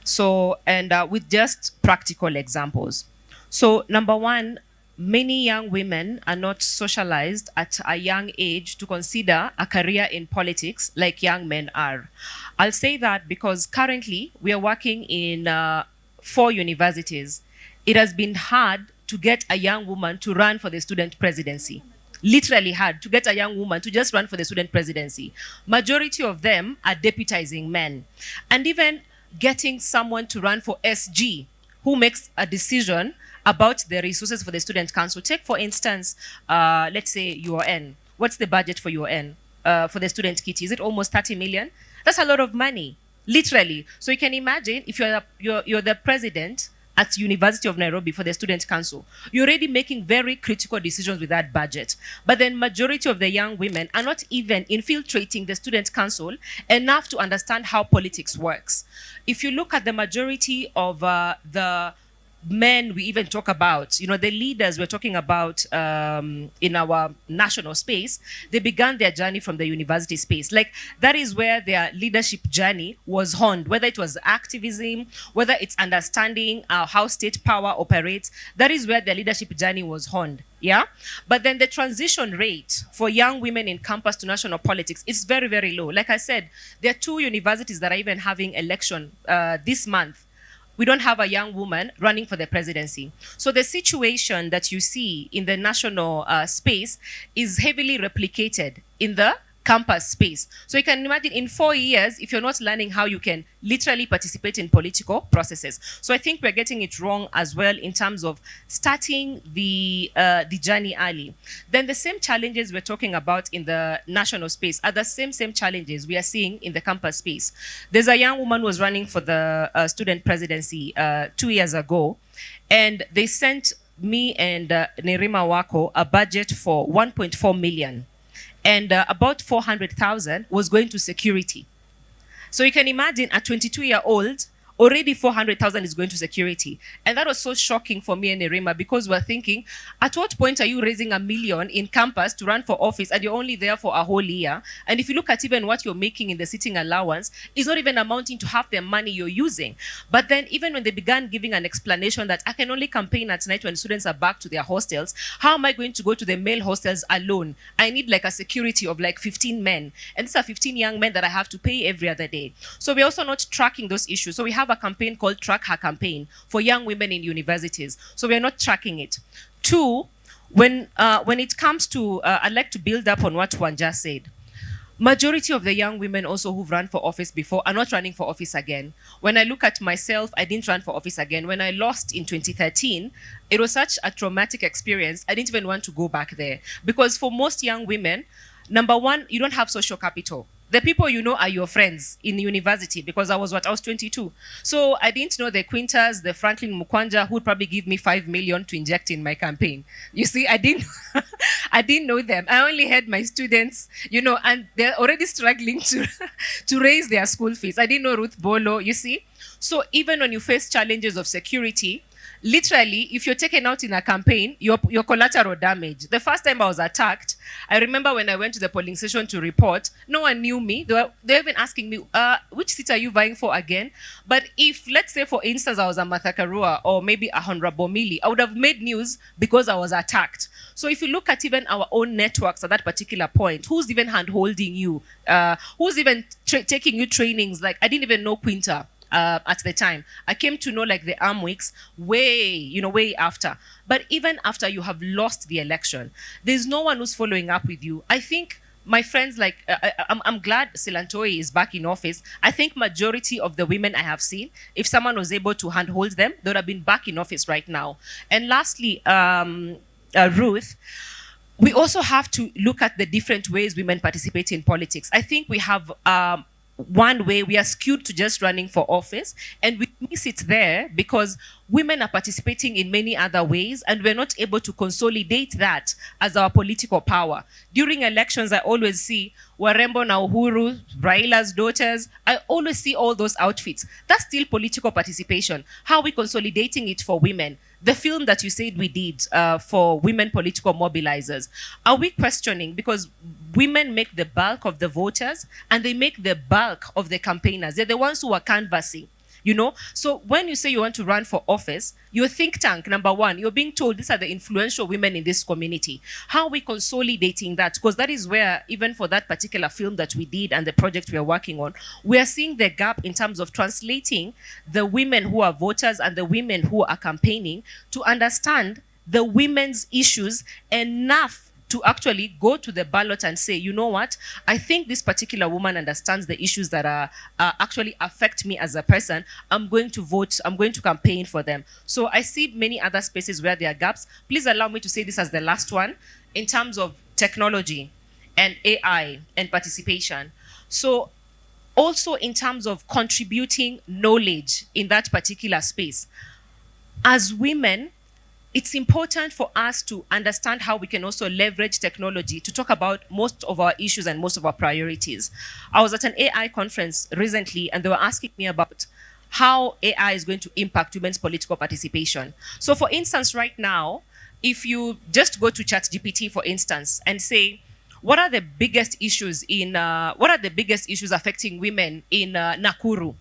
So, and with just practical examples. So, number one, many young women are not socialized at a young age to consider a career in politics like young men are. I'll say that because currently we are working in 4 universities. It has been hard to get a young woman to run for the student presidency. Literally hard to get a young woman to just run for the student presidency. Majority of them are deputizing men. And even getting someone to run for SG who makes a decision about the resources for the student council. Take, for instance, let's say UON. What's the budget for UON for the student kitty? Is it almost 30 million? That's a lot of money, literally. So you can imagine if you're the president at University of Nairobi for the student council, you're already making very critical decisions with that budget. But then majority of the young women are not even infiltrating the student council enough to understand how politics works. If you look at the majority of the men we even talk about, the leaders we're talking about in our national space, they began their journey from the university space. Like, that is where their leadership journey was honed, whether it was activism, whether it's understanding how state power operates. That is where their leadership journey was honed. Yeah. But then the transition rate for young women in campus to national politics is very, very low. Like I said, there are 2 universities that are even having election this month. We don't have a young woman running for the presidency. So the situation that you see in the national space is heavily replicated in the campus space. So you can imagine in 4 years, if you're not learning how you can literally participate in political processes. So I think we're getting it wrong as well in terms of starting the journey early. Then the same challenges we're talking about in the national space are the same challenges we are seeing in the campus space. There's a young woman who was running for the student presidency 2 years ago, and they sent me and Nerima Wako a budget for 1.4 million, and about 400,000 was going to security. So you can imagine a 22-year-old, already 400,000 is going to security. And that was so shocking for me and Nerima, because we're thinking, at what point are you raising 1 million in campus to run for office and you're only there for a whole year? And if you look at even what you're making in the sitting allowance, it's not even amounting to half the money you're using. But then even when they began giving an explanation that I can only campaign at night when students are back to their hostels, how am I going to go to the male hostels alone? I need like a security of like 15 men. And these are 15 young men that I have to pay every other day. So we're also not tracking those issues. So we have a campaign called Track Her Campaign for young women in universities. So we are not tracking it. Two, when it comes to, I'd like to build up on what Juan just said. Majority of the young women also who've run for office before are not running for office again. When I look at myself, I didn't run for office again. When I lost in 2013, it was such a traumatic experience. I didn't even want to go back there. Because for most young women, number one, you don't have social capital. The people you know are your friends in university, because I was 22. So I didn't know the Quintas, the Franklin Mukwanja, who would probably give me 5 million to inject in my campaign. You see, I didn't I didn't know them. I only had my students, and they're already struggling to to raise their school fees. I didn't know Ruth Bolo, you see. So even when you face challenges of security, literally, if you're taken out in a campaign, you're collateral damage. The first time I was attacked, I remember when I went to the polling station to report, no one knew me. They were even asking me, which seat are you vying for again? But if, let's say, for instance, I was a Martha Karua or maybe a Honorable Millie, I would have made news because I was attacked. So if you look at even our own networks at that particular point, who's even hand-holding you? Who's even taking you trainings? Like, I didn't even know Quinta. At the time, I came to know like the arm weeks way after. But even after you have lost the election, there's no one who's following up with you. I think my friends, like I'm glad Silantoi is back in office. I think majority of the women I have seen, if someone was able to handhold them, they would have been back in office right now. And lastly, Ruth, we also have to look at the different ways women participate in politics. I think we have one way we are skewed to just running for office, and we miss it there because women are participating in many other ways, and we're not able to consolidate that as our political power. During elections, I always see Warembo na Uhuru, Raila's daughters. I always see all those outfits. That's still political participation. How are we consolidating it for women? The film that you said we did for women political mobilizers, are we questioning? Because women make the bulk of the voters and they make the bulk of the campaigners. They're the ones who are canvassing. you know. So when you say you want to run for office, your think tank, number one, you're being told these are the influential women in this community. How are we consolidating that? Because that is where, even for that particular film that we did and the project we are working on, we are seeing the gap in terms of translating the women who are voters and the women who are campaigning to understand the women's issues enough to actually go to the ballot and say, you know what, I think this particular woman understands the issues that are actually affect me as a person. I'm going to vote, I'm going to campaign for them. So I see many other spaces where there are gaps. Please allow me to say this as the last one in terms of technology and AI and participation. So also in terms of contributing knowledge in that particular space. As women, it's important for us to understand how we can also leverage technology to talk about most of our issues and most of our priorities. I was at an AI conference recently and they were asking me about how AI is going to impact women's political participation. So for instance, right now, if you just go to ChatGPT, for instance, and say, what are the biggest issues affecting women in Nakuru?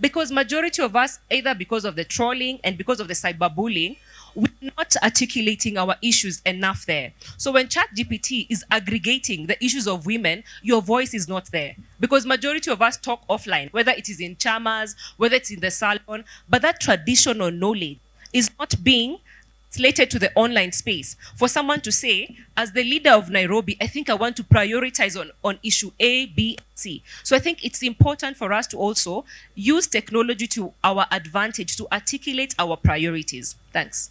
Because majority of us, either because of the trolling and because of the cyberbullying, we're not articulating our issues enough there. So when ChatGPT is aggregating the issues of women, your voice is not there. Because majority of us talk offline, whether it is in chamas, whether it's in the salon, but that traditional knowledge is not being slated to the online space. For someone to say, as the leader of Nairobi, I think I want to prioritize on issue A, B, C. So I think it's important for us to also use technology to our advantage to articulate our priorities. Thanks.